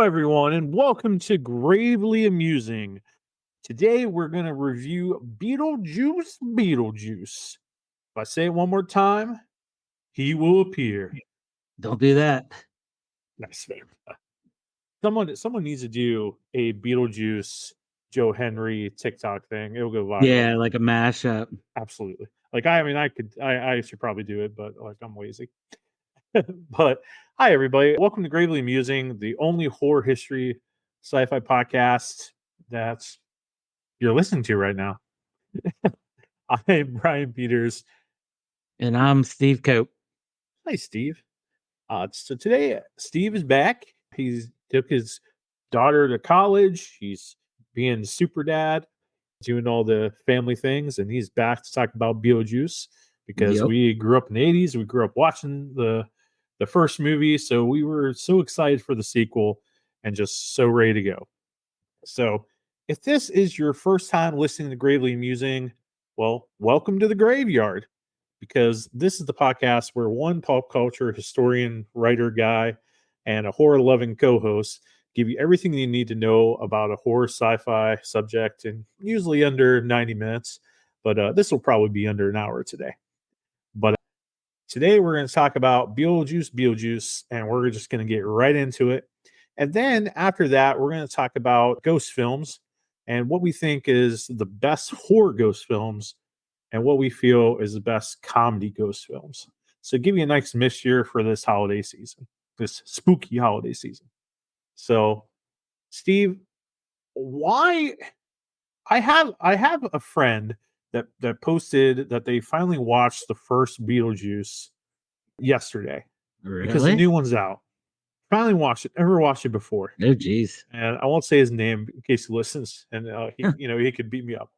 everyone, and welcome to Gravely Amusing. Today, we're going to review Beetlejuice Beetlejuice. If I say it one more time, he will appear. Don't do that. Nice. Someone needs to do a Beetlejuice Joe Henry TikTok thing. It'll go viral. Yeah, like a mashup. Absolutely. I should probably do it, but I'm lazy. But hi, everybody. Welcome to Gravely Amusing, the only horror history sci-fi podcast that's you're listening to right now. I'm Bryan Peters. And I'm Steve Cope. Hi, Steve. So today, Steve is back. He's took his daughter to college. He's being super dad, doing all the family things, and he's back to talk about Beetlejuice because we grew up in the 80s. We grew up watching the first movie, so we were so excited for the sequel and just so ready to go. So if this is your first time listening to Gravely Amusing, well, welcome to the graveyard, because this is the podcast where one pop culture historian, writer guy, and a horror-loving co-host give you everything you need to know about a horror sci-fi subject in usually under 90 minutes, but this will probably be under an hour today. But today we're going to talk about Beetlejuice Beetlejuice, and we're just going to get right into it. And then after that, we're going to talk about ghost films and what we think is the best horror ghost films and what we feel is the best comedy ghost films. So give you a nice mixture for this holiday season, this spooky holiday season. So, Steve, why I have a friend that posted that they finally watched the first Beetlejuice yesterday because the new one's out. Finally watched it. Never watched it before. Oh, geez. And I won't say his name in case he listens, and he could beat me up.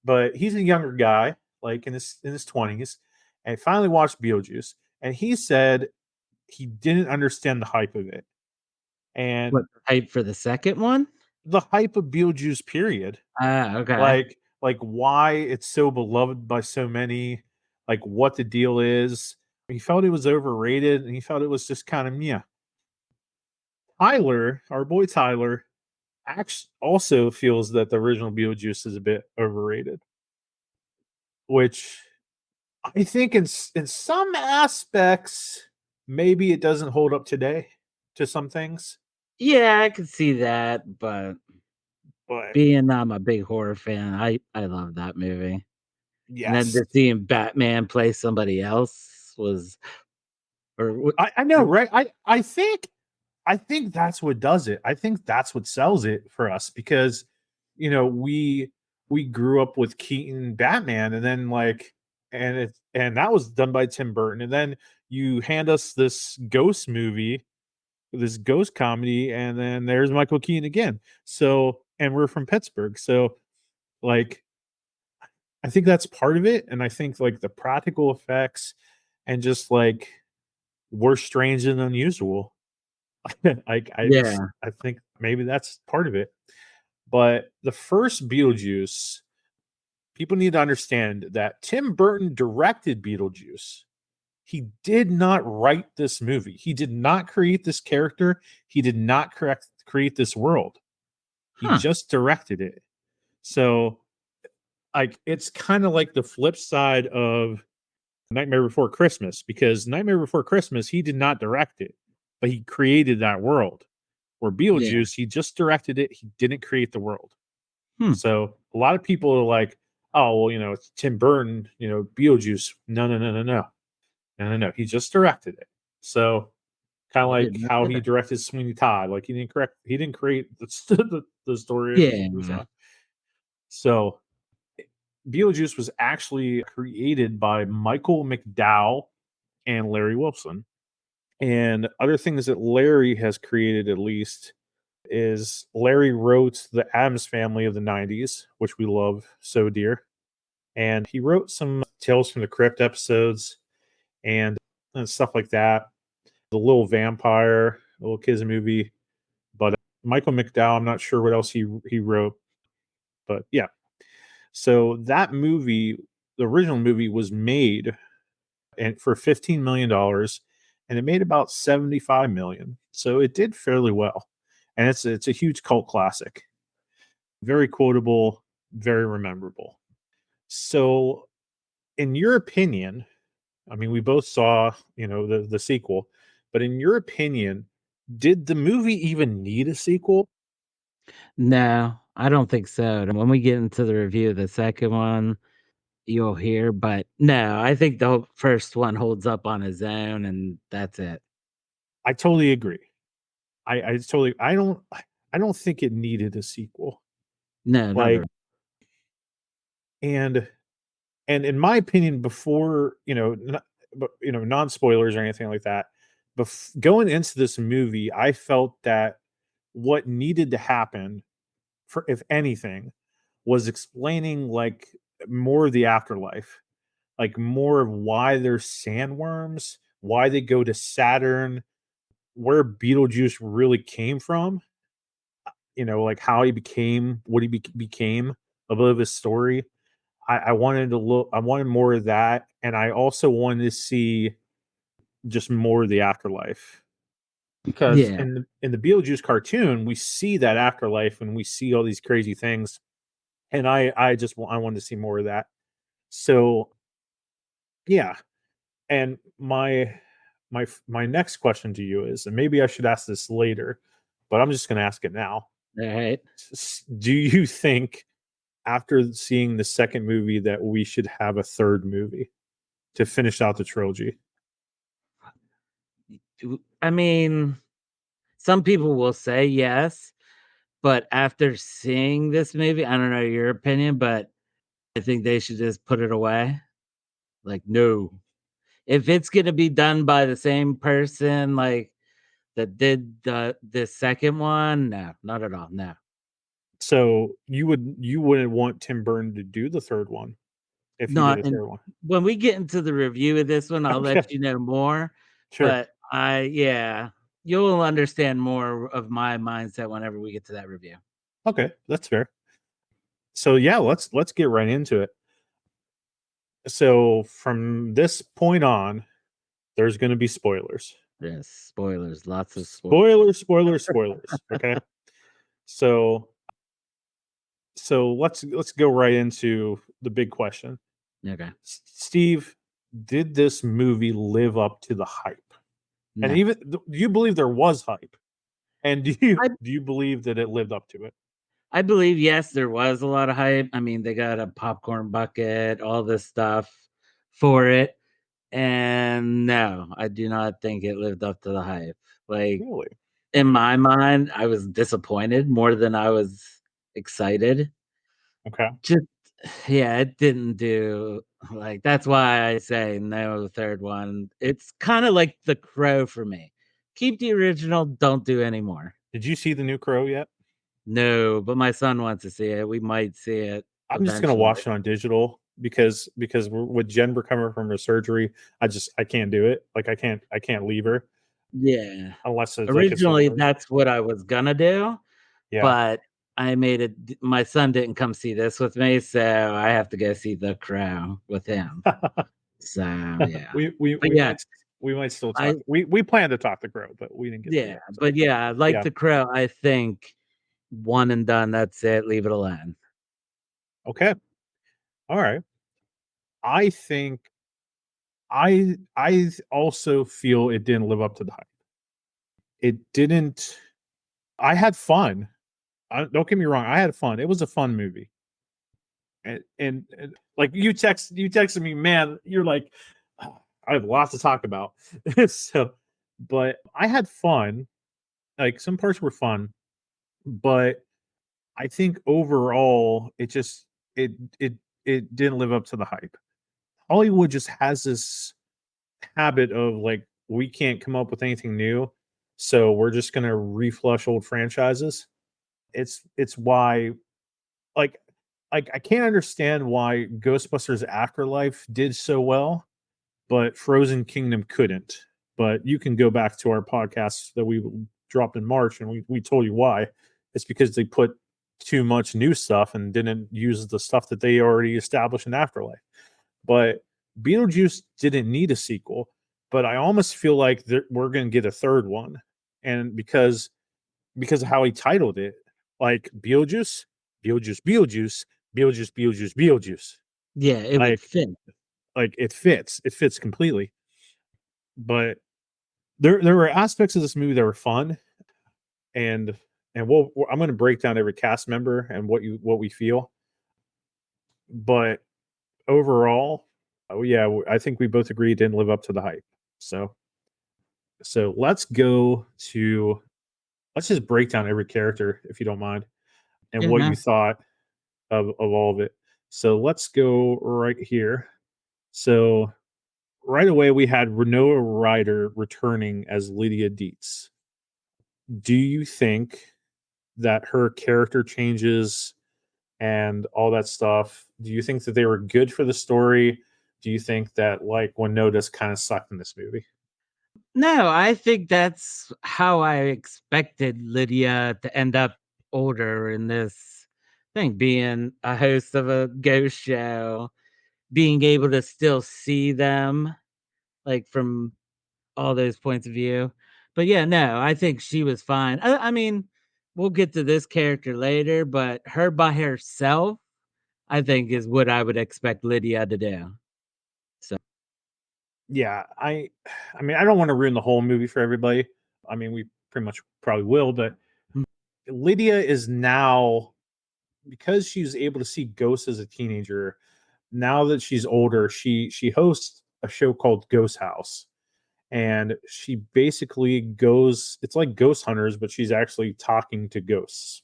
But he's a younger guy, like in his 20s, and finally watched Beetlejuice. And he said he didn't understand the hype of it. And what hype for the second one? The hype of Beetlejuice, period. Okay. Like why it's so beloved by so many, like what the deal is. He felt it was overrated, and he felt it was just kind of yeah. Tyler, our boy Tyler, actually also feels that the original Beetlejuice is a bit overrated, which I think in some aspects maybe it doesn't hold up today to some things. Yeah, I can see that, but being I'm a big horror fan, I love that movie. Yes. And then just seeing Batman play somebody else was, I know, right? I think that's what does it. I think that's what sells it for us because we grew up with Keaton Batman, and then and that was done by Tim Burton, and then you hand us this ghost movie, this ghost comedy, and then there's Michael Keaton again. So, and we're from Pittsburgh, so like I think that's part of it, and I think like the practical effects and just like we're strange and unusual. I think maybe that's part of it. But the first Beetlejuice, people need to understand that Tim Burton directed Beetlejuice. He did not write this movie. He did not create this character. He did not create this world. He just directed it. So, like, it's kind of like the flip side of Nightmare Before Christmas, because Nightmare Before Christmas, he did not direct it, but he created that world. Where Beetlejuice, he just directed it. He didn't create the world. So a lot of people are like, oh, well, it's Tim Burton, Beetlejuice. No. He just directed it. So kind of like how he directed Sweeney Todd. Like he didn't create the story. Yeah. So Beetlejuice was actually created by Michael McDowell and Larry Wilson. And other things that Larry has created, at least, is Larry wrote the Addams Family of the 90s, which we love so dear. And he wrote some Tales from the Crypt episodes and stuff like that. The Little Vampire, the Little Kids movie. But Michael McDowell, I'm not sure what else he wrote. But yeah. So that movie, the original movie, was made for $15 million. and it made about 75 million. So it did fairly well. And it's a huge cult classic. Very quotable, very rememberable. So in your opinion, I mean, we both saw, the sequel, but in your opinion, did the movie even need a sequel? No, I don't think so. And when we get into the review of the second one, you'll hear, but no, I think the first one holds up on his own, and that's it. I totally agree. I don't think it needed a sequel. No, not at Like, all. and in my opinion, before, non spoilers or anything like that, going into this movie, I felt that what needed to happen, for if anything, was explaining like more of the afterlife, like more of why there's sandworms, why they go to Saturn, where Beetlejuice really came from, like how he became what he became, a bit of his story. I wanted to look. I wanted more of that, and I also wanted to see just more of the afterlife, because Yeah. in the Beetlejuice cartoon, we see that afterlife and we see all these crazy things, and I wanted to see more of that. So yeah, and my next question to you is, and maybe I should ask this later, but I'm just going to ask it now. All right. Do you think, after seeing the second movie, that we should have a third movie to finish out the trilogy? I mean, some people will say yes, but after seeing this movie, I don't know your opinion, but I think they should just put it away. Like, no. If it's gonna be done by the same person, like, that did the second one, no, not at all, no. So you wouldn't want Tim Burton to do the third one if he did Not a and third one? when we get into the review of this one, I'll Okay, let you know more, sure. but yeah, you'll understand more of my mindset whenever we get to that review. Okay, that's fair. So yeah, let's get right into it. So from this point on, there's going to be spoilers. Yes, spoilers, lots of Spoilers, spoilers, spoilers. Okay. So let's go right into the big question. Okay. Steve, did this movie live up to the hype? And No. even do you believe there was hype? And do you I do you believe that it lived up to it? I believe, yes, there was a lot of hype. I mean, they got a popcorn bucket, all this stuff for it, and no, I do not think it lived up to the hype. Like, Really? in my mind, I was disappointed more than I was excited. Okay. Just yeah, it didn't do like, that's why I say no third one. It's kinda like The Crow for me. Keep the original, don't do any more. Did you see the new Crow yet? No, but my son wants to see it. We might see it I'm just gonna eventually. watch it on digital, because with Jen recovering from her surgery, I can't do it. Like I can't leave her Yeah. unless it's like it's Originally, really. that's what I was gonna do, Yeah. but I made it my son didn't come see this with me, so I have to go see The Crow with him. So, yeah. we we But we yeah, might we might still I talk. We plan to talk the Crow, but we didn't get there yeah, yet. So but yeah, like yeah. The Crow, I think one and done, that's it, leave it alone. Okay. All right. I think I also feel it didn't live up to the hype. It didn't. I had fun. Don't get me wrong. I had fun. It was a fun movie. And like you texted me, man. You're like, "Ah, I have lots to talk about." So, but I had fun. Like, some parts were fun, but I think overall it it didn't live up to the hype. Hollywood just has this habit of, like, we can't come up with anything new, so we're just gonna reflush old franchises. It's why, like I can't understand why Ghostbusters Afterlife did so well, but Frozen Kingdom couldn't. But you can go back to our podcast that we dropped in March, and we told you why. It's because they put too much new stuff and didn't use the stuff that they already established in Afterlife. But Beetlejuice didn't need a sequel. but I almost feel like we're going to get a third one, and because of how he titled it, like Beetlejuice, Beetlejuice, Beetlejuice, Beetlejuice, Beetlejuice, Beetlejuice. Yeah, it would Like fit. it fits completely. But there were aspects of this movie that were fun, and I'm going to break down every cast member and what we feel. But overall, oh yeah, I think we both agree it didn't live up to the hype. So let's go to let's just break down every character if you don't mind and Yeah, what no. you thought of all of it. So let's go right here. So right away we had Winona Ryder returning as Lydia Dietz. Do you think that her character changes and all that stuff, do you think that they were good for the story? Do you think that like Winona's kind of sucked in this movie? No, I think that's how I expected Lydia to end up older in this thing, being a host of a ghost show, being able to still see them, like, from all those points of view. But yeah, no, I think she was fine. I mean, we'll get to this character later, but her by herself, I think, is what I would expect Lydia to do. So, Yeah, I mean I don't want to ruin the whole movie for everybody. I mean we pretty much probably will, but mm, Lydia is now, because she's able to see ghosts as a teenager. Now that she's older, she hosts a show called Ghost House, and she basically goes. It's like Ghost Hunters, but she's actually talking to ghosts,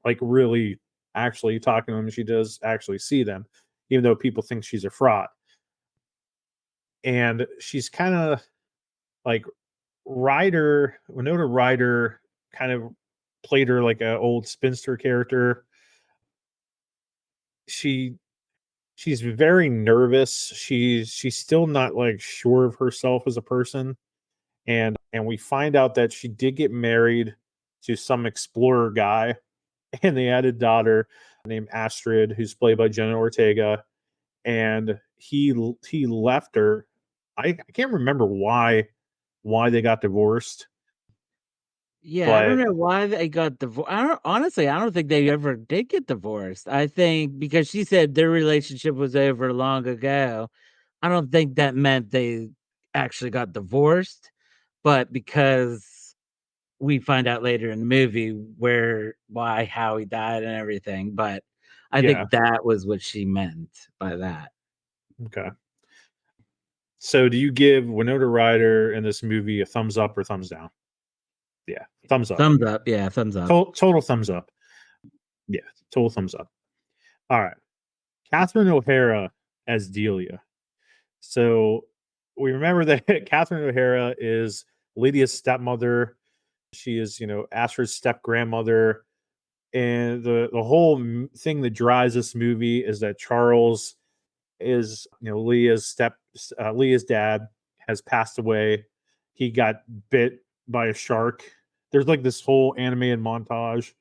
like really actually talking to them. She does actually see them, even though people think she's a fraud. And she's kind of like Winona Ryder kind of played her like a old spinster character. She she's very nervous. She's still not like sure of herself as a person. And we find out that she did get married to some explorer guy, and they had a daughter named Astrid, who's played by Jenna Ortega. And he left her. I can't remember why they got divorced, yeah, I don't but know why they got divorced. I don't think they ever did get divorced. I think because she said their relationship was over long ago. I don't think that meant they actually got divorced, but because we find out later in the movie how he died and everything, but I yeah, think that was what she meant by that. okay. So do you give Winona Ryder in this movie a thumbs up or thumbs down? Yeah, thumbs up. Thumbs up, yeah, thumbs up. Total thumbs up. Yeah, total thumbs up. All right. Catherine O'Hara as Delia. So we remember that Catherine O'Hara is Lydia's stepmother. She is, Astrid's step grandmother. And the whole thing that drives this movie is that Charles is, Leah's dad has passed away. He got bit by a shark. There's like this whole animated montage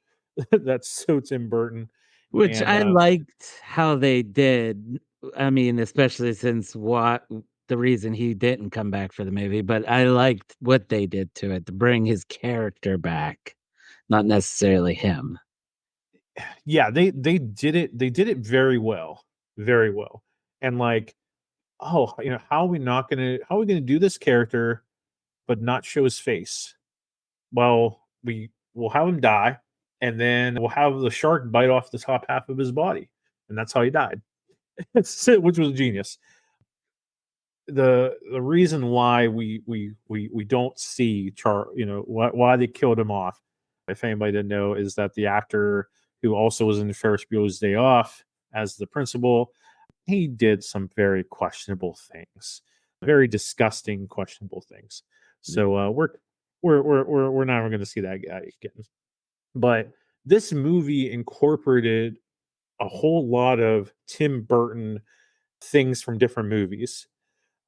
that's so Tim Burton. Which And I liked how they did. I mean, especially since what the reason he didn't come back for the movie, but I liked what they did to it to bring his character back, not necessarily him. yeah, they did it very well. Very well. And like, oh, how are we gonna do this character but not show his face? Well, we will have him die, and then we'll have the shark bite off the top half of his body, and that's how he died. Which was genius. The reason why we don't see why they killed him off, if anybody didn't know, is that the actor who also was in Ferris Bueller's Day Off as the principal, he did some very questionable things, very disgusting, questionable things. So we're not going to see that guy again. But this movie incorporated a whole lot of Tim Burton things from different movies.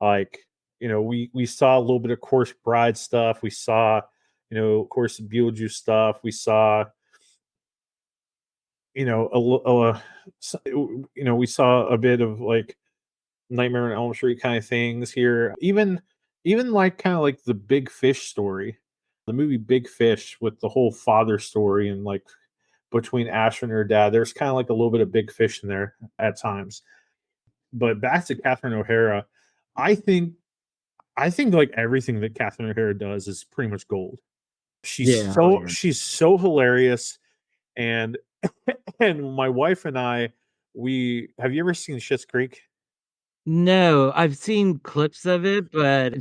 Like, we saw a little bit of Course Bride stuff. We saw, of course, Beetlejuice stuff. We saw, we saw a bit of like Nightmare on Elm Street kind of things here. Even even like kind of like the Big Fish story, the movie Big Fish with the whole father story and like between Asher and her dad. There's kind of like a little bit of Big Fish in there at times. But back to Catherine O'Hara, I think I think like everything that Catherine O'Hara does is pretty much gold. Yeah, oh, yeah. She's so hilarious, and and my wife and I, we have you ever seen Schitt's Creek? No, I've seen clips of it, but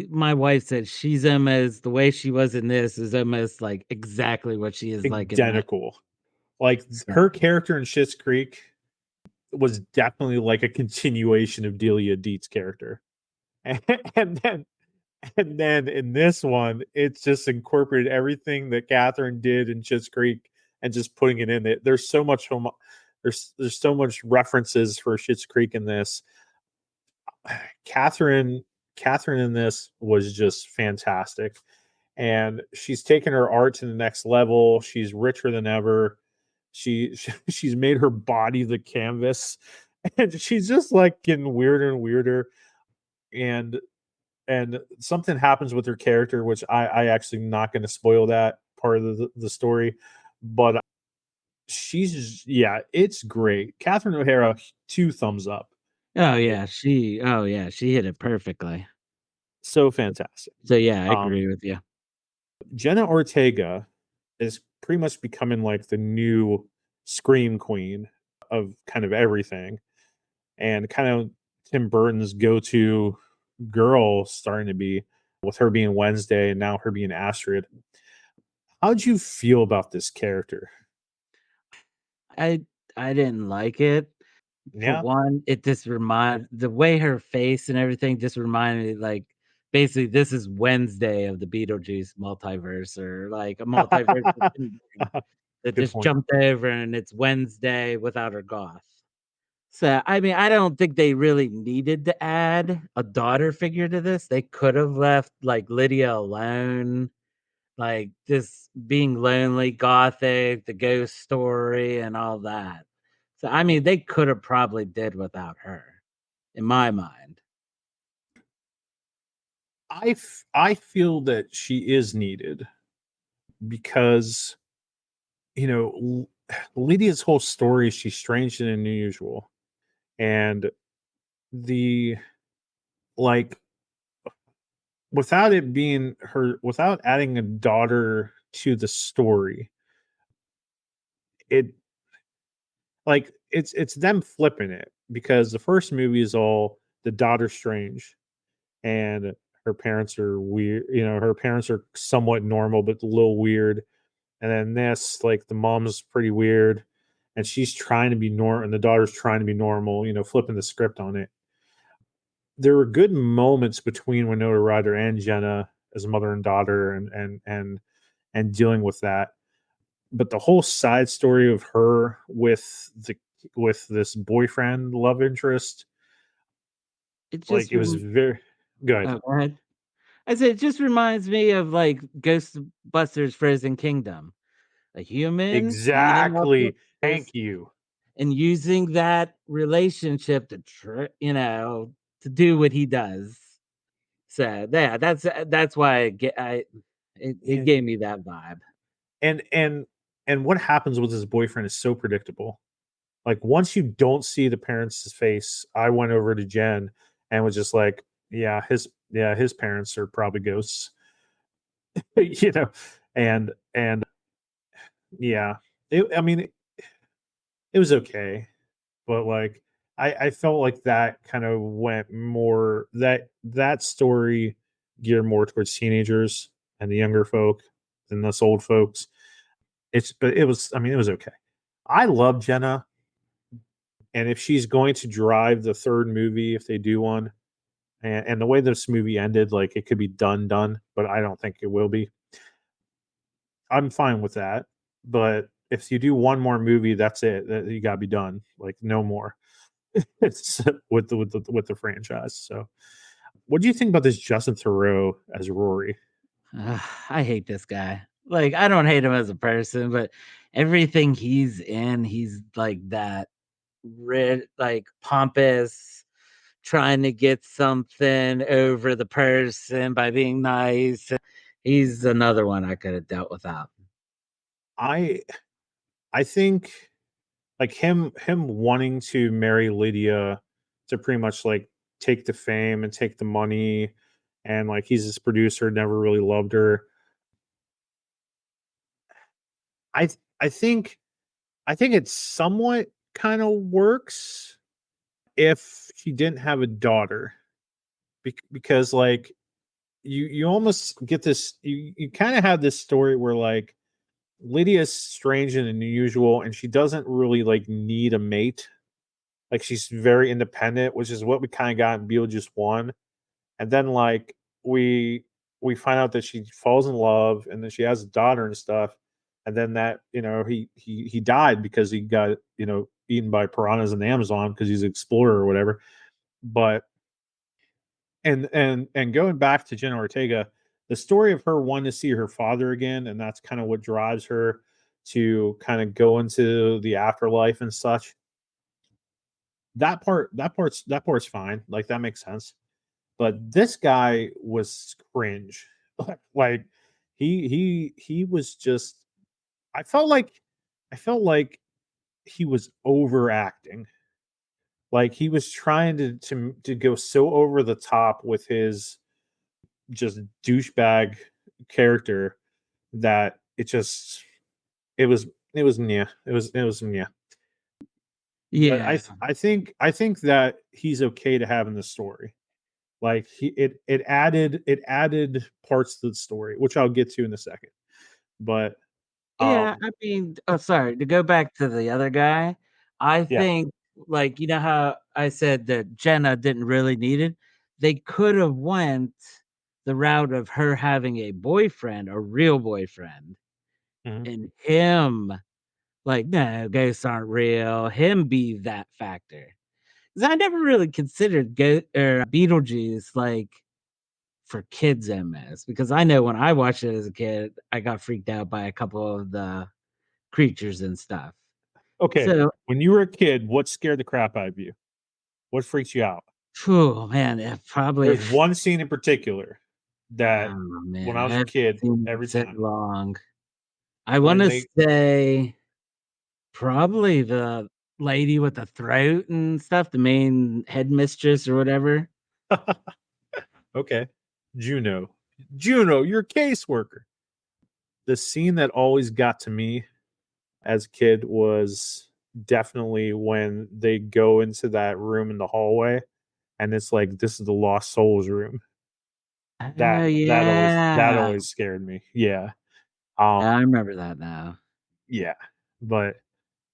my wife said she's almost the way she was in this is almost, like, exactly what she is like in that, Identical. Like so her character in Schitt's Creek was definitely like a continuation of Delia Deet's character. And, and then and then in this one, it's just incorporated everything that Catherine did in Schitt's Creek and just putting it in it. There's so much there's so much references for Schitt's Creek in this. Catherine Catherine in this was just fantastic. And she's taken her art to the next level. She's richer than ever. She's made her body the canvas, and she's just like getting weirder and weirder. And something happens with her character, which I actually not going to spoil that part of the story, but yeah, it's great. Catherine O'Hara, two thumbs up. oh, yeah, she hit it perfectly. So fantastic. So, yeah, I Um, agree with you. Jenna Ortega is pretty much becoming like the new scream queen of kind of everything, and kind of Tim Burton's go-to girl starting to be with her being Wednesday and now her being Astrid. How'd you feel about this character? I I didn't like it. For Yeah. one, it just remind the way her face and everything just reminded me, like, basically, this is Wednesday of the Beetlejuice multiverse or, like, a multiverse of Tim Burton that Good just point. jumped over and it's Wednesday without her goth. So, I mean, I don't think they really needed to add a daughter figure to this. They could have left, like, Lydia alone, like, just being lonely, gothic, the ghost story, and all that. So, I mean, they could have probably did without her, in my mind. I feel that she is needed because you know Lydia's whole story, she's strange and unusual, and the like without it being her, without adding a daughter to the story, it like it's them flipping it because the first movie is all the daughter strange and her parents are weird, her parents are somewhat normal but a little weird. And then this, like the mom's pretty weird and she's trying to be normal and the daughter's trying to be normal, flipping the script on it. There were good moments between Winona Ryder and Jenna as mother and daughter, and dealing with that. But the whole side story of her with this boyfriend love interest, It like just it was rem very good. Oh, go ahead. I said it just reminds me of, like, Ghostbusters Frozen Kingdom. A human meeting up with Exactly. this Thank you. and using that relationship to to do what he does. So, yeah, that's why it Yeah. gave me that vibe. And what happens with his boyfriend is so predictable. Like once you don't see the parents' face, I went over to Jen and was just like, his parents are probably ghosts. you know, and yeah. I mean, it was okay, but like I felt like that kind of went more that story geared more towards teenagers and the younger folk than us old folks. But it was, I mean, it was okay. I love Jenna, and if she's going to drive the third movie, if they do one, and the way this movie ended, like it could be done, but I don't think it will be. I'm fine with that. But if you do one more movie, that's it. You gotta be done. Like no more. It's with the franchise. So, what do you think about this Justin Theroux as Rory? Ugh, I hate this guy. Like, I don't hate him as a person, but everything he's in, he's like that rid like pompous, trying to get something over the person by being nice. He's another one I could have dealt without. I I think like him wanting to marry Lydia to pretty much like take the fame and take the money, and like he's this producer, never really loved her. I think it somewhat kind of works if she didn't have a daughter, because like you almost get this, you kind of have this story where like Lydia's strange and unusual, and she doesn't really like need a mate. Like she's very independent, which is what we kind of got in Beetlejuice 1. And then like we find out that she falls in love and then she has a daughter and stuff. And then that, he died because he got, eaten by piranhas in the Amazon because he's an explorer or whatever. But and going back to Jenna Ortega, the story of her wanting to see her father again, and that's kind of what drives her to kind of go into the afterlife and such. That part's fine. Like that makes sense. But this guy was cringe. Like he was just, I felt like he was overacting. Like he was trying to go so over the top with his just douchebag character that it was yeah. It was yeah. But Yeah. I think that he's okay to have in the story. Like it added parts to the story, which I'll get to in a second. But Yeah, um I mean, oh, sorry, to go back to the other guy, I yeah. think, like, you know how I said that Jenna didn't really need it? They could have went the route of her having a boyfriend, a real boyfriend, Mhm. and him, like, "No, ghosts aren't real," him be that factor. 'Cause I never really considered Beetlejuice, like, for kids MS, because I know when I watched it as a kid, I got freaked out by a couple of the creatures and stuff. Okay. So, When you were a kid, what scared the crap out of you? What freaks you out? phew, man, it probably There's one scene in particular that oh, when man, I I was a haven't kid, seen it every so time long. I when wanna they say probably the lady with the throat and stuff, the main headmistress or whatever. okay. Juno. Juno, you're a caseworker. The scene that always got to me as a kid was definitely when they go into that room in the hallway and it's like this is the lost souls room. Oh, That always yeah. scared me. Yeah. Yeah, Um I remember that now. yeah. But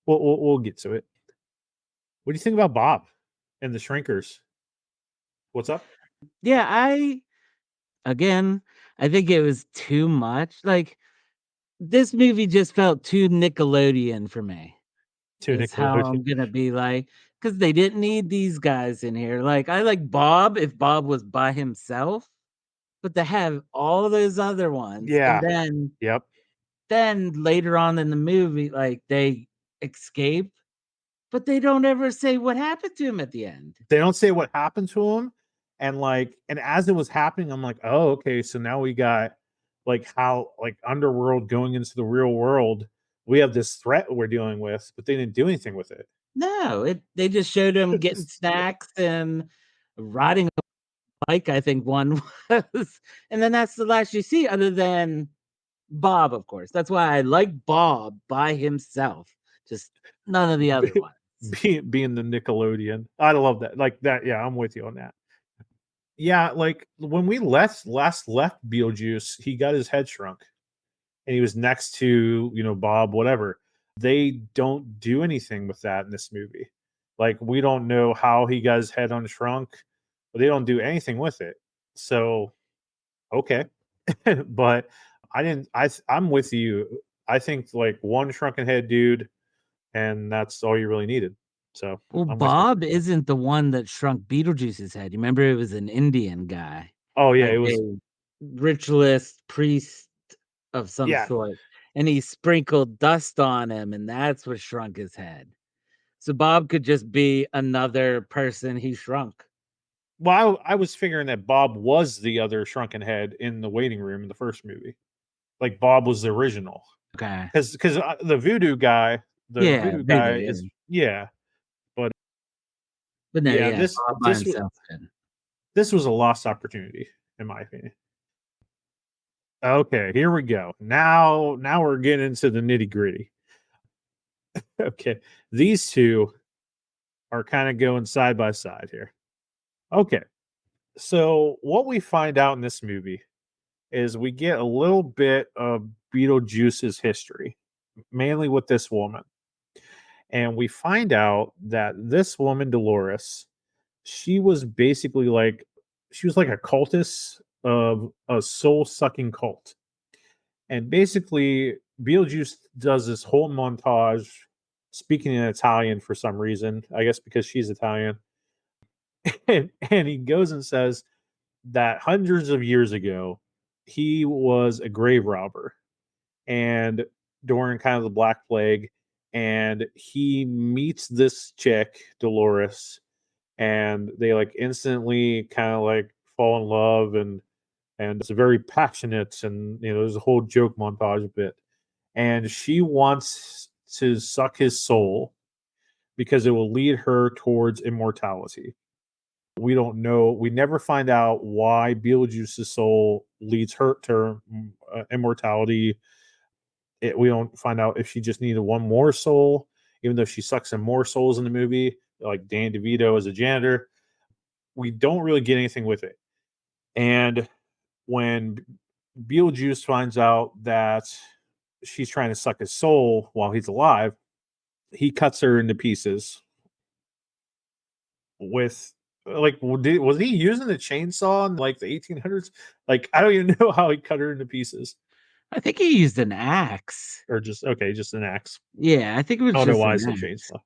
we'll get to it. What do you think about Bob and the Shrinkers? What's up? Yeah, again, I think it was too much, like, this movie just felt too Nickelodeon for me. To Is how Nickelodeon. I'm gonna be like, because they didn't need these guys in here. Like, I like Bob if Bob was by himself, but to have all those other ones, and Yeah. then Yep. later on in the movie, like, they escape, but they don't ever say what happened to him at the end. They don't say what happened to him, and like, and as it was happening, I'm like, oh, okay, so now we got like how like underworld going into the real world. We have this threat we're dealing with, but they didn't do anything with it. No, they just showed him getting Yeah. snacks and riding a bike, I think one was, and then that's the last you see other than Bob, of course. That's why I like Bob by himself, just none of the other ones. Being the Nickelodeon, I love that. Like that, yeah, I'm with you on that. Yeah, like when we last left Beetlejuice, he got his head shrunk, and he was next to Bob, whatever. They don't do anything with that in this movie. Like we don't know how he got his head unshrunk, but they don't do anything with it. So okay, but I didn't. I'm with you. I think like one shrunken head dude, and that's all you really needed. So Well, I'm with you. Bob isn't the one that shrunk Beetlejuice's head. You remember it was an Indian guy, Oh yeah, it like was. a ritualist priest of some Yeah, sort, and he sprinkled dust on him, and that's what shrunk his head. So Bob could just be another person he shrunk. Well, I was figuring that Bob was the other shrunken head in the waiting room in the first movie. Like Bob was the original. Okay. Because the Yeah, voodoo Voodoo, guy is yeah. yeah. But But no, yeah, yeah, this Bob by this was himself then. this was a lost opportunity in my opinion. Okay, here we go. Now we're getting into the nitty gritty. Okay, these two are kind of going side by side here. Okay, so what we find out in this movie is we get a little bit of Beetlejuice's history, mainly with this woman. And we find out that this woman, Dolores, she was basically like she was like a cultist of a soul sucking cult. And basically, Beetlejuice does this whole montage speaking in Italian for some reason, I guess because she's Italian. And he goes and says that hundreds of years ago, he was a grave robber and during kind of the Black Plague, and he meets this chick, Dolores, and they like instantly kind of like fall in love and it's very passionate and there's a whole joke montage bit and she wants to suck his soul because it will lead her towards immortality. We don't know. We never find out why Beetlejuice's soul leads her to immortality. We don't find out if she just needed one more soul, even though she sucks in more souls in the movie, like Dan DeVito as a janitor. We don't really get anything with it. And when Beetlejuice finds out that she's trying to suck his soul while he's alive, he cuts her into pieces with like was he using the chainsaw in like the 1800s? Like I don't even know how he cut her into pieces. I think he used an axe. Or just okay, just an axe. Yeah, I think it I was don't know just why I an said axe. chainsaw.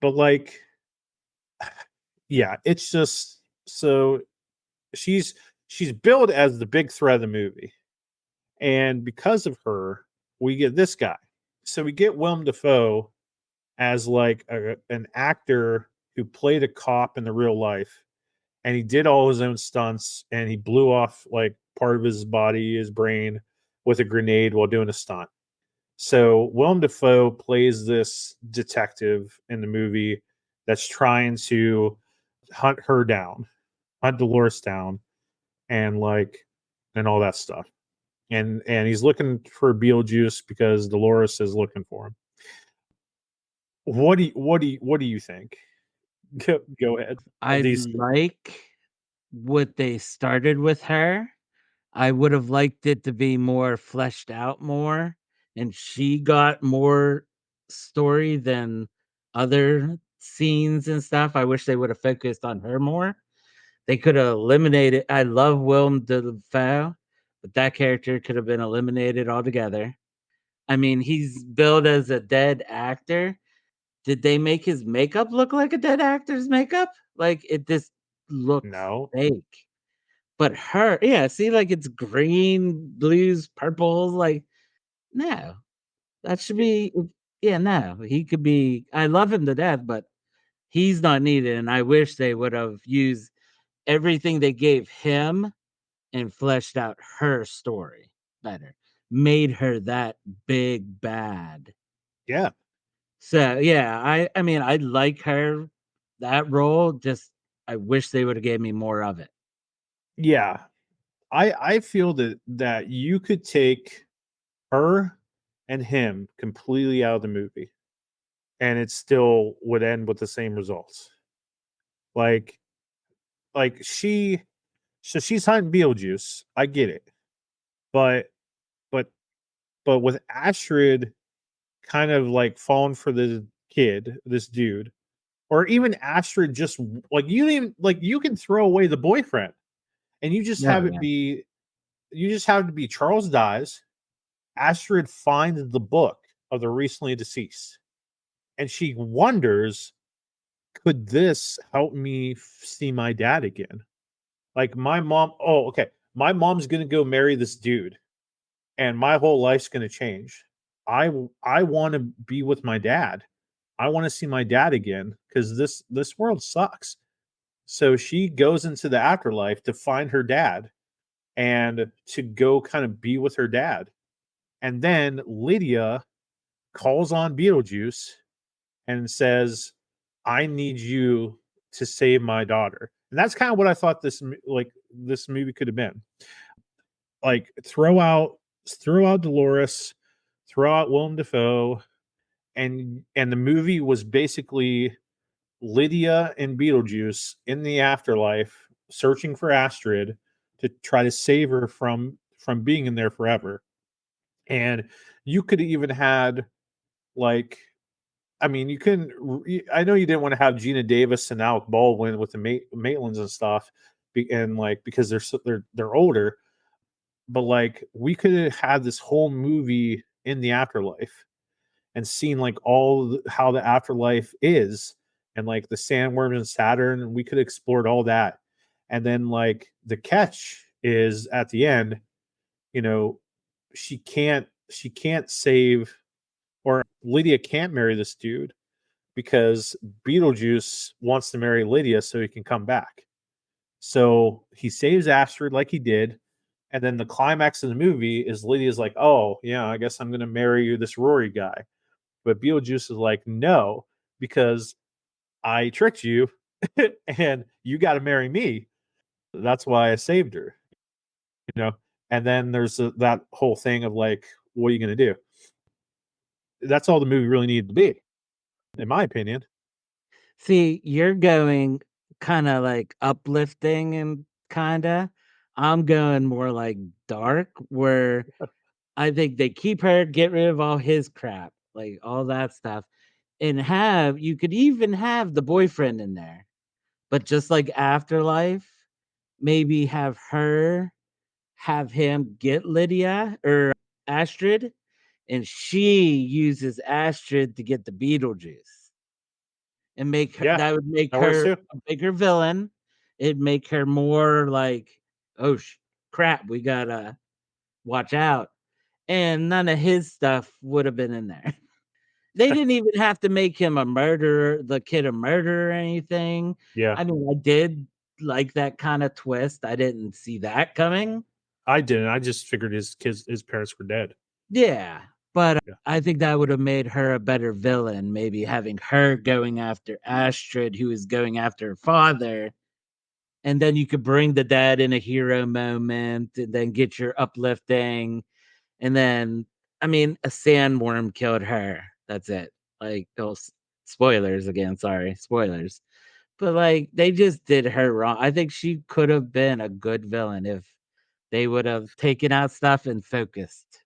But like yeah, it's just so she's she's billed as the big threat of the movie. And because of her, we get this guy. So we get Willem Dafoe as like an actor who played a cop in the real life, and he did all his own stunts, and he blew off like part of his body, his brain, with a grenade while doing a stunt. So Willem Dafoe plays this detective in the movie that's trying to hunt her down, hunt Dolores down, and like and all that stuff. And he's looking for Beetlejuice because Dolores is looking for him. What do you think? Go ahead. Of I these two. like what they started with her. I would have liked it to be more fleshed out more, and she got more story than other scenes and stuff. I wish they would have focused on her more. They could have eliminated I love Willem Dafoe, but that character could have been eliminated altogether. I mean, he's billed as a dead actor. Did they make his makeup look like a dead actor's makeup? Like, it just looks No. fake. But her yeah, see, like, it's green, blues, purples, like, no. That should be yeah, no. He could be I love him to death, but he's not needed, and I wish they would have used everything they gave him and fleshed out her story better. Made her that big bad. Yeah. So, yeah, I mean, I like her that role, just I wish they would have gave me more of it. Yeah. I feel that you could take her and him completely out of the movie and it still would end with the same results. Like like she's hunting Beetlejuice. I get it. But but but with Astrid kind of like falling for the kid, this dude, or even Astrid just like you even like you can throw away the boyfriend and you just No, have it yeah. be you just have to be Charles dies, Astrid finds the book of the recently deceased, and she wonders, could this help me see my dad again? Like my mom, oh, okay. My mom's gonna go marry this dude, and my whole life's gonna change. I want to be with my dad. I want to see my dad again because this world sucks. So she goes into the afterlife to find her dad and to go kind of be with her dad. And then Lydia calls on Beetlejuice and says, "I need you to save my daughter." And that's kind of what I thought this movie could have been. Like throw out Dolores, throw out Willem Dafoe, and the movie was basically Lydia and Beetlejuice in the afterlife searching for Astrid to try to save her from being in there forever. And you could even had like I mean, you couldn't. I know you didn't want to have Gina Davis and Alec Baldwin with the Maitlands and stuff, and like because they're older. But like we could have had this whole movie in the afterlife and seen like how the afterlife is, and like the sandworms and Saturn, and we could have explored all that. And then like the catch is at the end, you know, she can't save, or Lydia can't marry this dude because Beetlejuice wants to marry Lydia so he can come back. So he saves Astrid like he did. And then the climax of the movie is Lydia's like, "Oh, yeah, I guess I'm going to marry you, this Rory guy." But Beetlejuice is like, "No, because I tricked you and you got to marry me. That's why I saved her." You know? And then there's that whole thing of like, what are you going to do? That's all the movie really needed to be, in my opinion. See, you're going kinda, like, uplifting and kinda. I'm going more, like, dark, where I think they keep her, get rid of all his crap, like, all that stuff, and have you could even have the boyfriend in there, but just like Afterlife, maybe have him get Lydia or Astrid, and she uses Astrid to get the Beetlejuice. And make her Yeah, that would make that works her too. a bigger villain. It'd make her more like, "Oh, crap, we gotta watch out." And none of his stuff would have been in there. They didn't even have to make him a murderer the kid a murderer or anything. Yeah, I mean, I did like that kinda twist. I didn't see that coming. I didn't. I just figured his parents were dead. Yeah, but Yeah. I think that would have made her a better villain, maybe having her going after Astrid, who is going after her father. And then you could bring the dad in a hero moment and then get your uplifting. And then, I mean, a sandworm killed her. That's it. Like, oh, spoilers again. Sorry, spoilers. But like, they just did her wrong. I think she could have been a good villain if they would have taken out stuff and focused.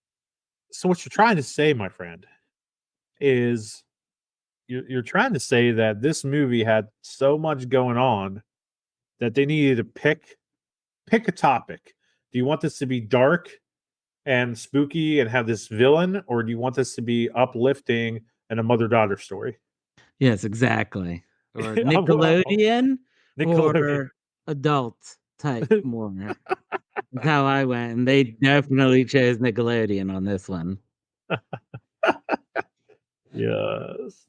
So what you're trying to say, my friend, is you're trying to say that this movie had so much going on that they needed to pick a topic. Do you want this to be dark and spooky and have this villain, or do you want this to be uplifting and a mother daughter story? Yes, exactly. Or Wow. Nickelodeon Nickelodeon. or adult type more. That's how I went, and they definitely chose Nickelodeon on this one. Yes.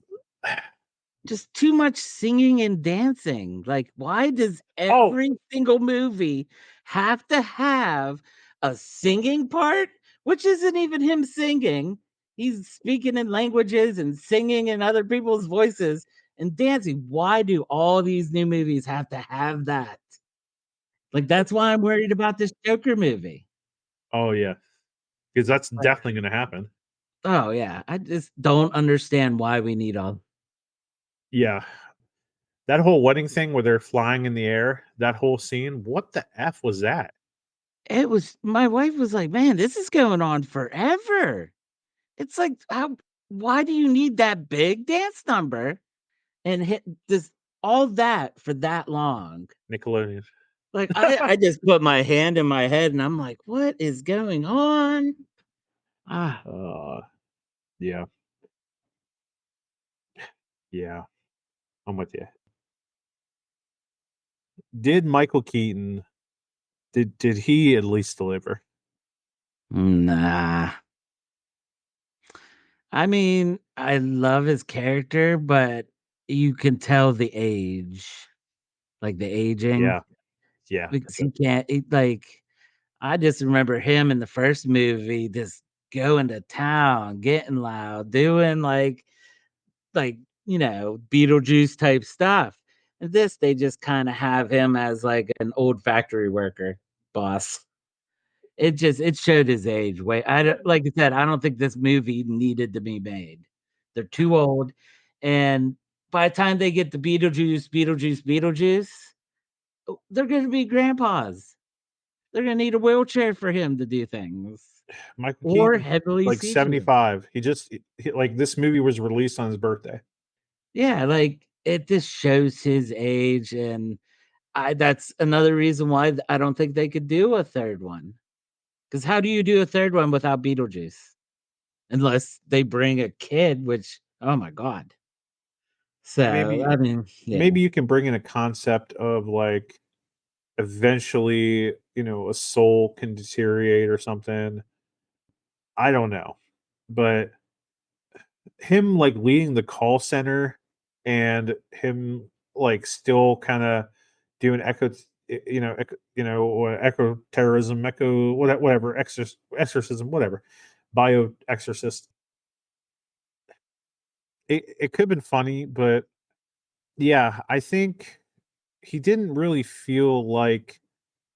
Just too much singing and dancing. Like, why does Oh, every single movie have to have a singing part? Which isn't even him singing. He's speaking in languages and singing in other people's voices and dancing. Why do all these new movies have to have that? Like, that's why I'm worried about this Joker movie. oh yeah, because that's Like, definitely going to happen. oh, yeah. I just don't understand why we need all. Yeah, that whole wedding thing where they're flying in the air, that whole scene. What the f was that? It was my wife was like, "Man, this is going on forever." It's like, how why do you need that big dance number and hit this all that for that long? Nickelodeon. Like, I just put my hand in my head and I'm like, "What is going on?" Ah, Yeah, yeah, I'm with you. Did Michael Keaton did he at least deliver? nah. I mean, I love his character, but you can tell the age. like the aging, Yeah, yeah, because he can't like, I just remember him in the first movie just going to town, getting loud, doing like, Beetlejuice type stuff. And this, they just kinda have him as, like, an old factory worker boss. It showed his age way I don't like I said, I don't think this movie needed to be made. They're too old, and by the time they get to Beetlejuice, they're gonna be grandpas. They're gonna need a wheelchair for him to do things, Michael or Keaton, heavily like seated. 75. Like this movie was released on his birthday. Yeah, like, it just shows his age, and I that's another reason why I don't think they could do a 3rd one. Because how do you do a 3rd one without Beetlejuice? Unless they bring a kid, which, oh my god. So, Maybe I mean, yeah. maybe you can bring in a concept of like eventually, a soul can deteriorate or something. I don't know. But him like leading the call center and him like still kind of doing echo terrorism, echo whatever, exorcism, whatever, bio exorcist. It could have been funny, but yeah, I think he didn't really feel like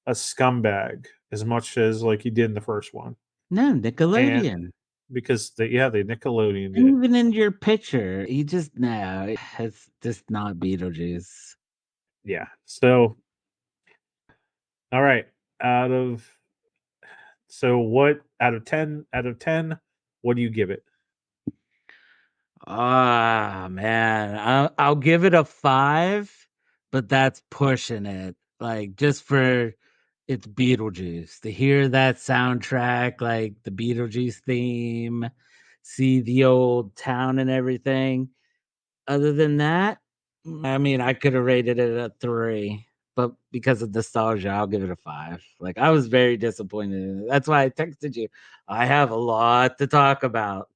a scumbag as much as like he did in the first one. No, And Nickelodeon. because the Nickelodeon And it. even in your picture, he just no, it's just not Beetlejuice. Yeah. So, all right. Out of what out of 10, what do you give it? Ah, man, I'll give it a 5, but that's pushing it. Like, just for it's Beetlejuice. To hear that soundtrack, like the Beetlejuice theme, see the old town and everything. Other than that, I mean, I could have rated it a 3, but because of nostalgia, I'll give it a 5. Like, I was very disappointed in it. That's why I texted you. I have a lot to talk about.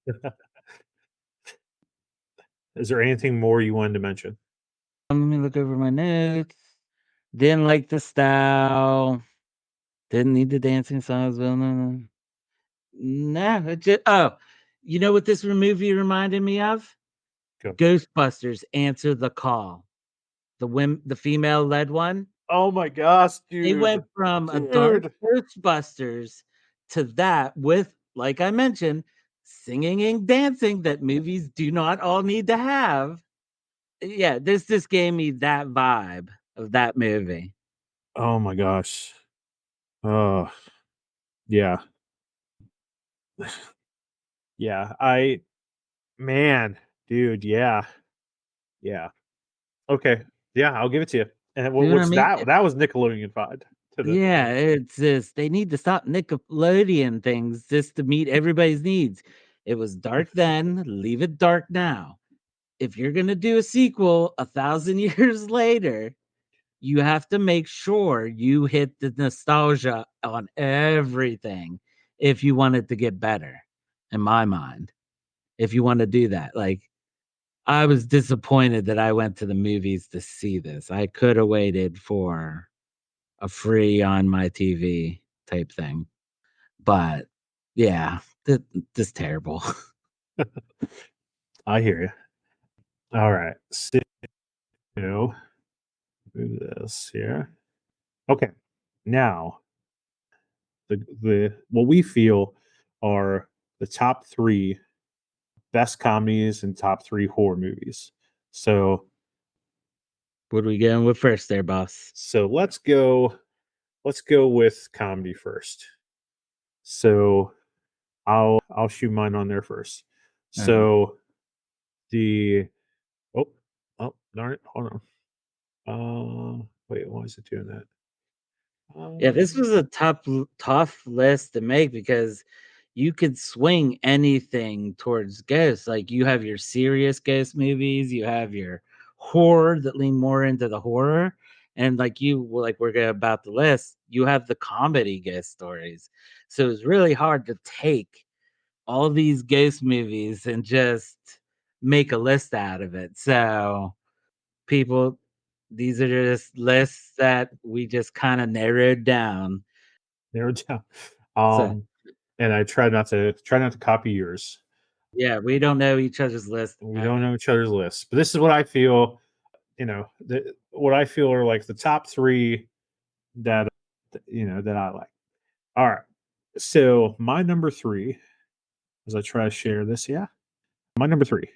Is there anything more you wanted to mention? Let me look over my notes. Didn't like the style. Didn't need the dancing songs. Well, no. Nah, it just, oh, you know what this movie reminded me of? Go. Ghostbusters Answer the Call. The female led one. Oh my gosh, They dude. went from a dark Dude. Ghostbusters to that with, like I mentioned, singing and dancing that movies do not all need to have. Yeah, this just gave me that vibe of that movie. Oh my gosh. Oh, yeah. Yeah. Man, dude, yeah. Yeah. Okay. Yeah, I'll give it to you. And See what I what's mean? that? That was Nickelodeon fied to the Yeah, it's just they need to stop Nickelodeon things just to meet everybody's needs. It was dark then, leave it dark now. If you're gonna do a sequel 1,000 years later, you have to make sure you hit the nostalgia on everything if you want it to get better, in my mind. If you want to do that, like I was disappointed that I went to the movies to see this. I could have waited for a free on my TV type thing. But yeah, just terrible. I hear you. All right. So move this here. Okay. Now the what we feel are the top three best comedies and top three horror movies. So What are we going with first there, boss? let's go with comedy first. So I'll shoot mine on there first. Okay. So the oh darn it, hold on. Wait, why is it doing that? Yeah, this was a tough list to make because you could swing anything towards ghosts. Like you have your serious ghost movies, you have your horror that lean more into the horror, and like we're about the list, you have the comedy ghost stories. So it's really hard to take all these ghost movies and just make a list out of it. So people these are just lists that we just kind of narrowed down. Narrow down. So And I try not to copy yours. yeah, we don't know each other's list. We don't know each other's lists, but this is what I feel. What I feel are like the top three that that I like. All right, so my number three, as I try to share this, yeah, my number three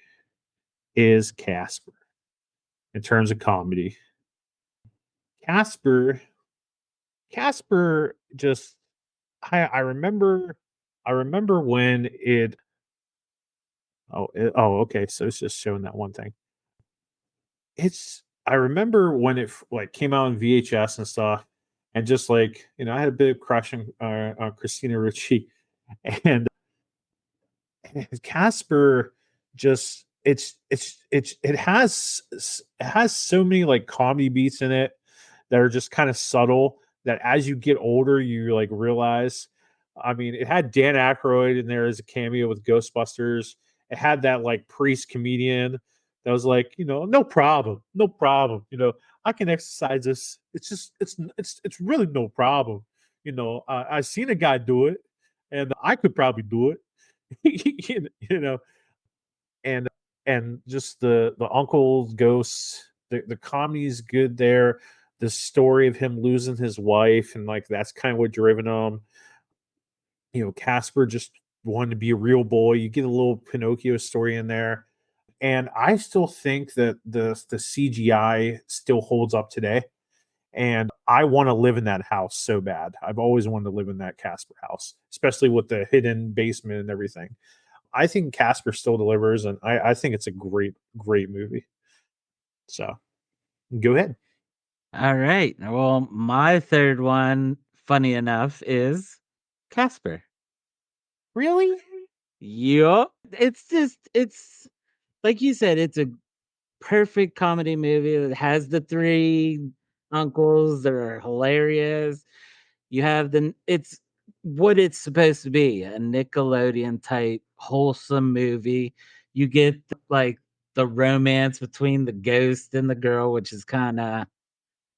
is Casper in terms of comedy. Casper, Casper, just I remember when it. Oh, okay. So it's just showing that one thing. I remember when like came out in VHS and stuff, and just like I had a big crush on Christina Ricci, and Casper just it has so many like comedy beats in it that are just kind of subtle that as you get older you like realize. I mean, it had Dan Aykroyd in there as a cameo with Ghostbusters. It had that like priest comedian that was like, no problem, no problem. I can exercise this. It's just it's really no problem. I've seen a guy do it, and I could probably do it. you know, and just the uncle's ghosts, the comedy's good there. The story of him losing his wife and like that's kind of what driven him. Casper just wanted to be a real boy. You get a little Pinocchio story in there. And I still think that the CGI still holds up today. And I want to live in that house so bad. I've always wanted to live in that Casper house, especially with the hidden basement and everything. I think Casper still delivers, and I think it's a great, great movie. So go ahead. All right. Well, my third one, funny enough, is Casper. Really? Yup. It's like you said, it's a perfect comedy movie. It has the three uncles that are hilarious. You have it's what it's supposed to be, a Nickelodeon type wholesome movie. You get like the romance between the ghost and the girl, which is kind of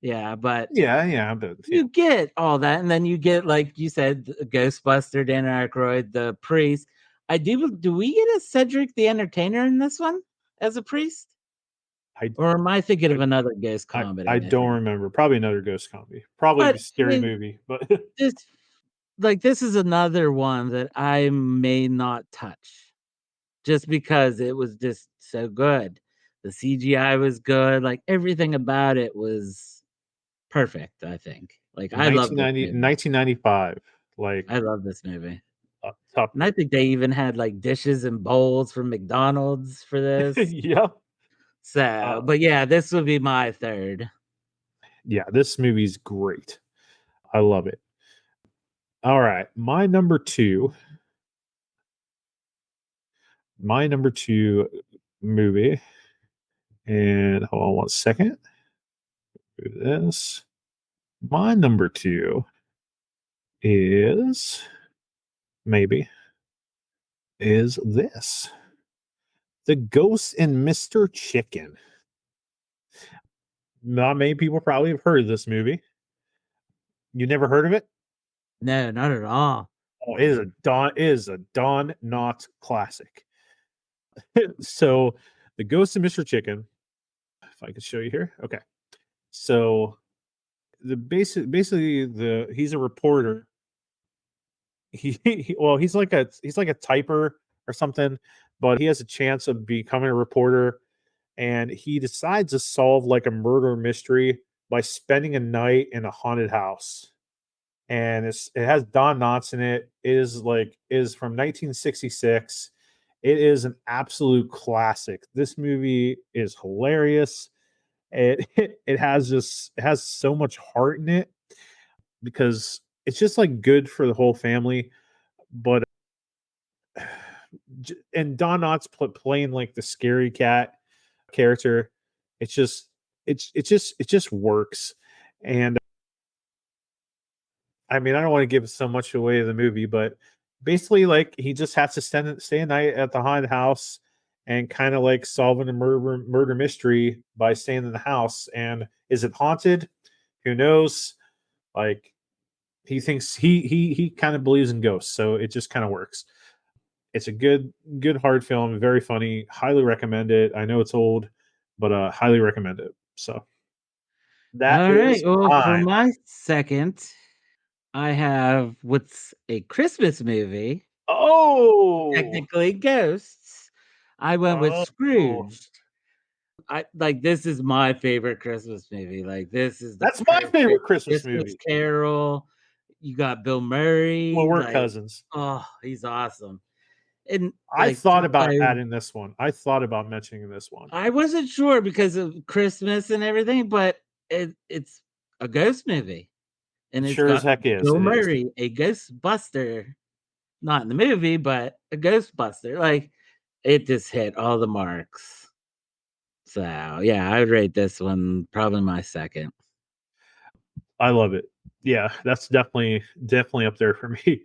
yeah, but Yeah, yeah, but you get all that, and then you get, like you said, Ghostbuster, Dan Aykroyd, the priest. Do we get a Cedric the Entertainer in this one as a priest? I Or am I thinking I of another ghost I comedy don't maybe? remember. Probably another ghost comedy. Probably But, a I scary mean, movie, but this this is another one that I may not touch just because it was just so good. The CGI was good, like, everything about it was perfect, I think. Like, I love this 1990 movie. 1995, like I love this movie. top And I think they even had, like, dishes and bowls from McDonald's for this. yeah. So, Uh, but yeah, this would be my 3rd. yeah, this movie's great. I love it. All right, my number two movie, and hold on one second. Do this. My number two is maybe is this The Ghost in Mr. Chicken. Not many people probably have heard of this movie. You never heard of it? No, not at all. Oh, it is a Don Knotts classic. So, The Ghost of Mr. Chicken. If I could show you here, okay. So basically the he's a reporter. Well, he's like a typer or something, but he has a chance of becoming a reporter, and he decides to solve like a murder mystery by spending a night in a haunted house. And it has Don Knotts in it. It is from 1966. It is an absolute classic. This movie is hilarious. It has so much heart in it because it's just like good for the whole family. But and Don Knotts playing like the scary cat character, it's just it just works. And I mean, I don't want to give so much away of the movie, but basically, like he just has to stay a night at the haunted house, and kind of like solving a murder mystery by staying in the house. And is it haunted? Who knows? Like he thinks he kind of believes in ghosts, so it just kind of works. It's a good hard film, very funny. Highly recommend it. I know it's old, but highly recommend it. So that All right. is Well, for mine. my second, I have what's a Christmas movie, Oh, technically Ghosts. I went with oh, Scrooge. I like this is my favorite Christmas movie. Like this is the that's my perfect favorite Christmas Christmas movie. Carol. You got Bill Well, Murray, we're like cousins. oh, he's awesome. And I like thought just about by adding this one. I thought about mentioning this one. I wasn't sure because of Christmas and everything, but it's a ghost movie. And It it's sure as got heck is. Bill It is. Murray, a Ghostbuster, not in the movie, but a Ghostbuster. Like it just hit all the marks. So yeah, I would rate this one probably my second. I love it. Yeah, that's definitely up there for me.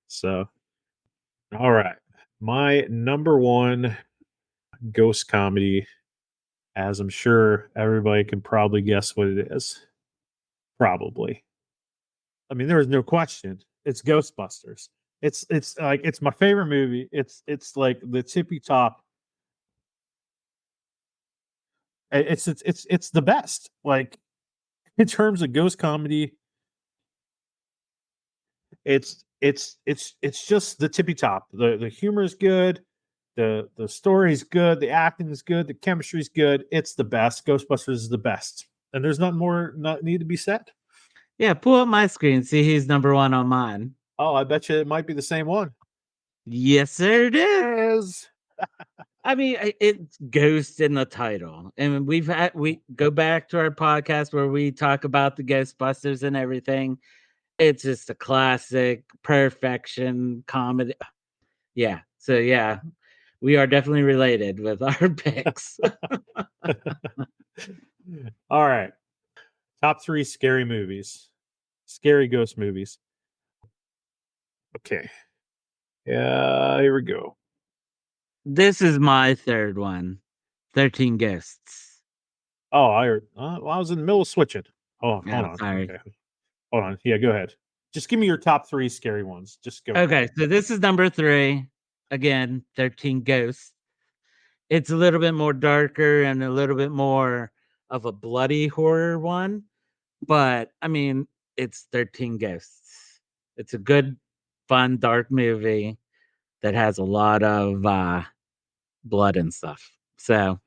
So, all right. My number one ghost comedy, as I'm sure everybody can probably guess what it is. Probably. I mean, there is no question. It's Ghostbusters. It's like it's my favorite movie. It's like the tippy top. It's the best. Like in terms of ghost comedy, it's just the tippy top. The humor is good. The story is good. The acting is good. The chemistry is good. It's the best. Ghostbusters is the best. And there's not more not need to be said. Yeah, pull up my screen, see who's number one on mine. Oh, I bet you it might be the same one. Yes, sir, it is. Yes. I mean, it's Ghost in the title, and we go back to our podcast where we talk about the Ghostbusters and everything. It's just a classic, perfection comedy. Yeah, so yeah, we are definitely related with our picks. All right. Top three scary movies. Scary ghost movies. Okay. Yeah, here we go. This is my third one, 13 Ghosts. Oh, well, I was in the middle of switching. Oh, hold Oh, on. sorry. Okay. Hold on. Yeah, go ahead. Just give me your top three scary ones. Just go for Okay, it. so this is number 3. Again, 13 Ghosts. It's a little bit more darker and a little bit more of a bloody horror one, but I mean, it's 13 Ghosts. It's a good, fun, dark movie that has a lot of blood and stuff. So,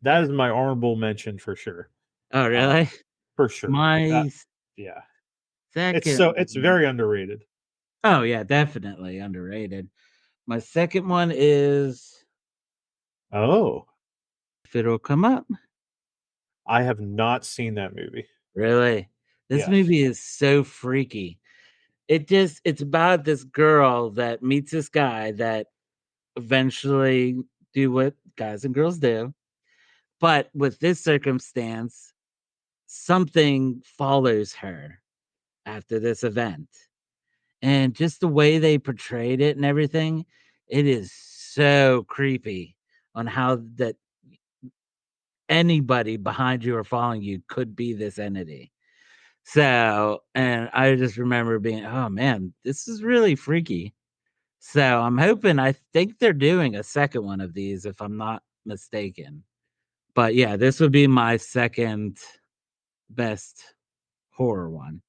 That is my honorable mention for sure. oh, Uh, really? for sure. My Yeah. second It's one. very underrated. Oh, yeah, definitely underrated. My second one is Oh, if it'll come up. I have not seen that movie. Really? This Yes. movie is so freaky. It's about this girl that meets this guy that eventually do what guys and girls do. But with this circumstance, something follows her after this event. And just the way they portrayed it and everything, it is so creepy on how that anybody behind you or following you could be this entity. So, and I just remember being, oh man, this is really freaky. So I think they're doing a second one of these if I'm not mistaken. But yeah, this would be my second best horror one.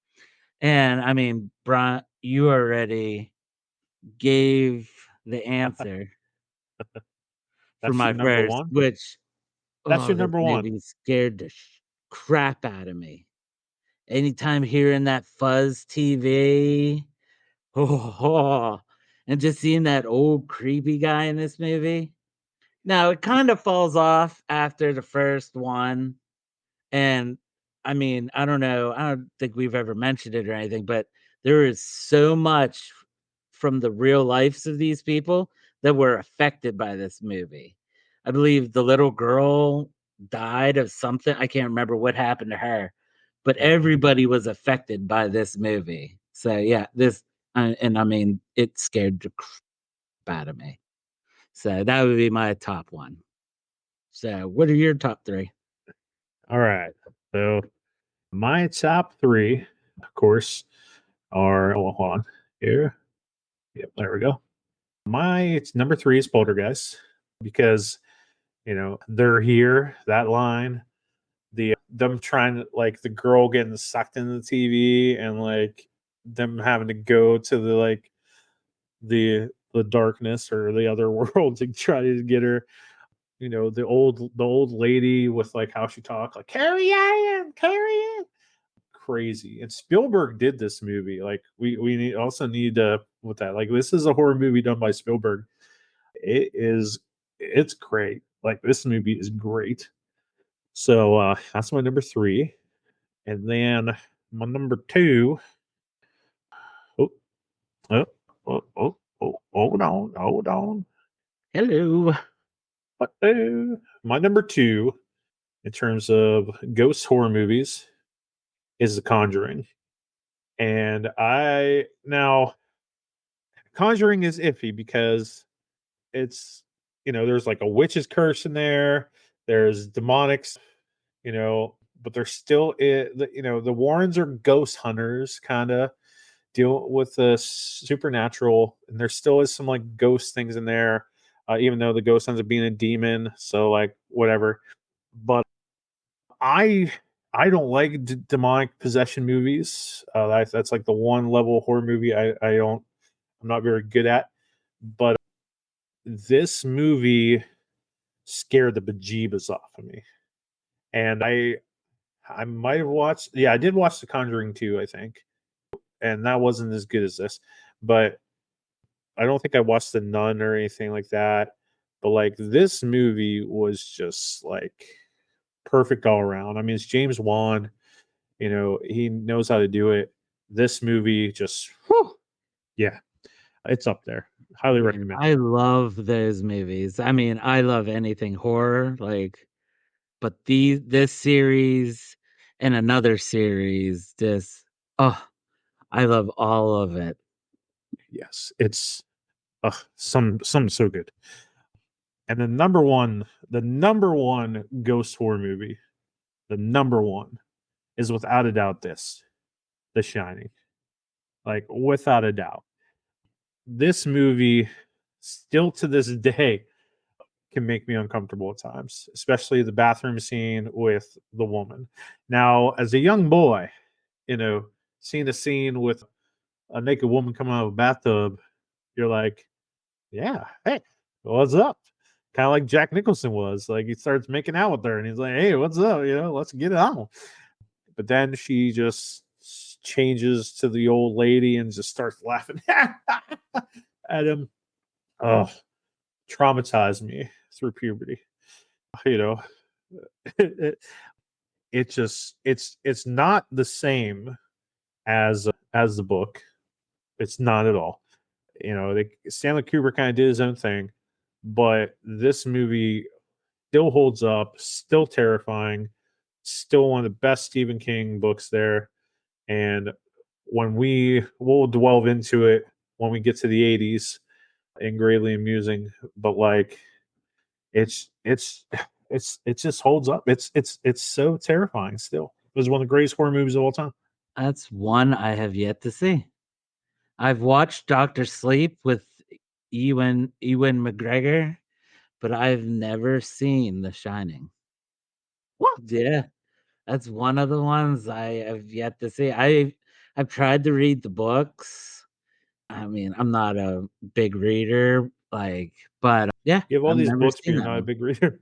And I mean, Brian, you already gave the answer for That's your my number first, one? which That's oh, your this number one. movie scared the crap out of me. Anytime hearing that fuzz TV, oh, and just seeing that old creepy guy in this movie. Now it kind of falls off after the first one, and I mean, I don't know, I don't think we've ever mentioned it or anything, but there is so much from the real lives of these people that were affected by this movie. I believe the little girl died of something. I can't remember what happened to her, but everybody was affected by this movie. So yeah, and I mean, it scared the crap out of me. So that would be my top one. So what are your top 3? All right. So my top three, of course, are hold on here. Yep, there we go. My it's number three is Poltergeist because they're here. That line, them trying to like the girl getting sucked into the TV and like them having to go to the like the darkness or the other world to try to get her. The old lady with like how she talked like carry on crazy. And Spielberg did this movie. Like also need to with that. Like this is a horror movie done by Spielberg. It's great. Like this movie is great. So that's my number three. And then my number two. Oh, oh, hold on, hold on. Hello. My number two in terms of ghost horror movies is The Conjuring. And I now Conjuring is iffy because it's there's like a witch's curse in there. There's demonics, but there's still the Warrens are ghost hunters, kind of deal with the supernatural, and there still is some like ghost things in there, even though the ghost ends up being a demon. So like whatever, but I I don't like demonic possession movies. That's like the one level horror movie I'm not very good at. But this movie scared the bejeebus off of me, and I might have watched. Yeah, I did watch The Conjuring 2, I think, and that wasn't as good as this. But I don't think I watched The Nun or anything like that. But like this movie was just like perfect all around. I mean, it's James Wan. He knows how to do it. This movie just, whew, yeah, it's up there. Highly Man, recommend. I love those movies. I mean, I love anything horror, like, but this series and another series, oh, I love all of it. Yes, it's some so good. And the number one ghost horror movie, the number one is without a doubt The Shining. Like without a doubt, this movie still to this day can make me uncomfortable at times, especially the bathroom scene with the woman. Now, as a young boy, seeing a scene with a naked woman coming out of a bathtub, you're like, yeah, hey, what's up? Kind of like Jack Nicholson was. Like he starts making out with her and he's like, hey, what's up? Let's get it on. But then she just changes to the old lady and just starts laughing at him. Oh, traumatized me through puberty. You know, it, it just it's not the same as the book. It's not at all. Stanley Kubrick kind of did his own thing, but this movie still holds up, still terrifying, still one of the best Stephen King books there. And we'll delve into it when we get to the 80s and greatly amusing, but like it just holds up. It's so terrifying still. It was one of the greatest horror movies of all time. That's one I have yet to see. I've watched Doctor Sleep with Ewan McGregor, but I've never seen The Shining. What? Yeah, that's one of the ones I have yet to see. I've tried to read the books. I mean, I'm not a big reader, like, but yeah, You have all I've these never books, but seen you're that not a one. big reader.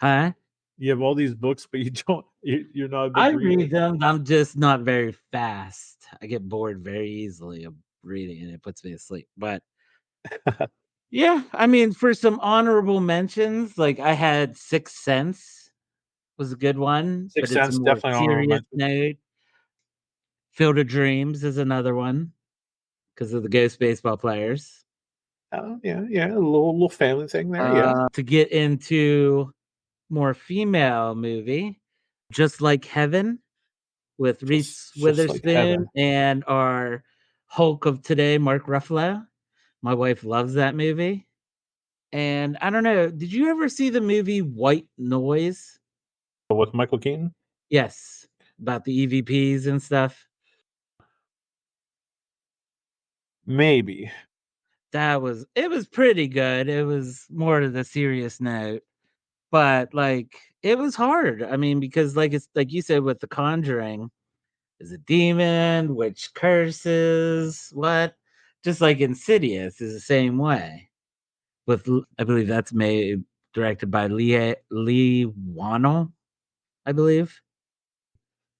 Huh? You have all these books, but you don't. You're not a I big reader. read them. I'm just not very fast. I get bored very easily of reading, and it puts me to sleep. But yeah, I mean, for some honorable mentions, like I had Sixth Sense was a good one, but Sixth it's a Sense more definitely honorable serious mention. note. Field of Dreams is another one because of the Ghost baseball players. Yeah, yeah, a little family thing there. Yeah, To get into more female movie, Just Like Heaven with Reese just like Witherspoon heaven. and our Hulk of today, Mark Ruffalo. My wife loves that movie. And I don't know, did you ever see the movie White Noise? With Michael Keaton? Yes, about the EVPs and stuff. Maybe. It was pretty good. It was more to the serious note, but like it was hard. I mean, because like it's like you said with The Conjuring, is a demon, which curses, what? Just like Insidious is the same way. I believe that's made directed by Lee Wannell, I believe.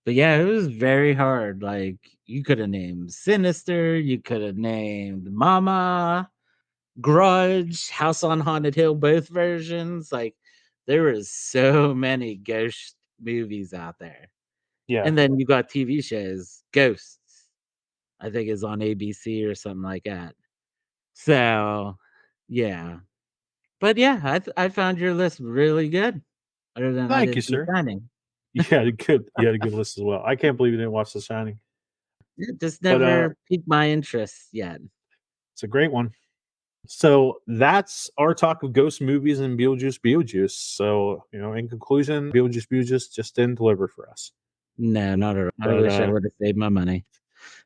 But yeah, it was very hard. Like you could have named Sinister, you could have named Mama, Grudge, House on Haunted Hill, both versions. Like there was so many ghost movies out there. Yeah. And then you got TV shows, Ghosts, I think is on ABC or something like that. So, yeah. But yeah, I found your list really good. Other than I Thank you, didn't see sir. Shining. You had a good list as well. I can't believe you didn't watch The Shining. It just But never piqued my interest yet. it's a great one. So that's our talk of ghost movies and Beetlejuice Beetlejuice. So, in conclusion, Beetlejuice Beetlejuice just didn't deliver for us. No, not at all. I But wish I would have saved my money.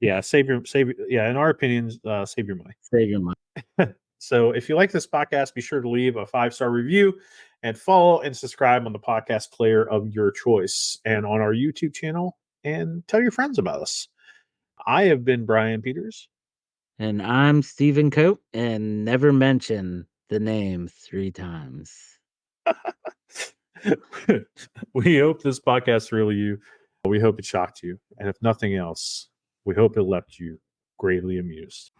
yeah, yeah, in our opinions, save your money. Save your money. So if you like this podcast, be sure to leave a 5-star review and follow and subscribe on the podcast player of your choice and on our YouTube channel, and tell your friends about us. I have been Brian Peters. And I'm Stephen Cope, and never mention the name 3 times. We hope this podcast thrilled you. We hope it shocked you. And if nothing else, we hope it left you greatly amused.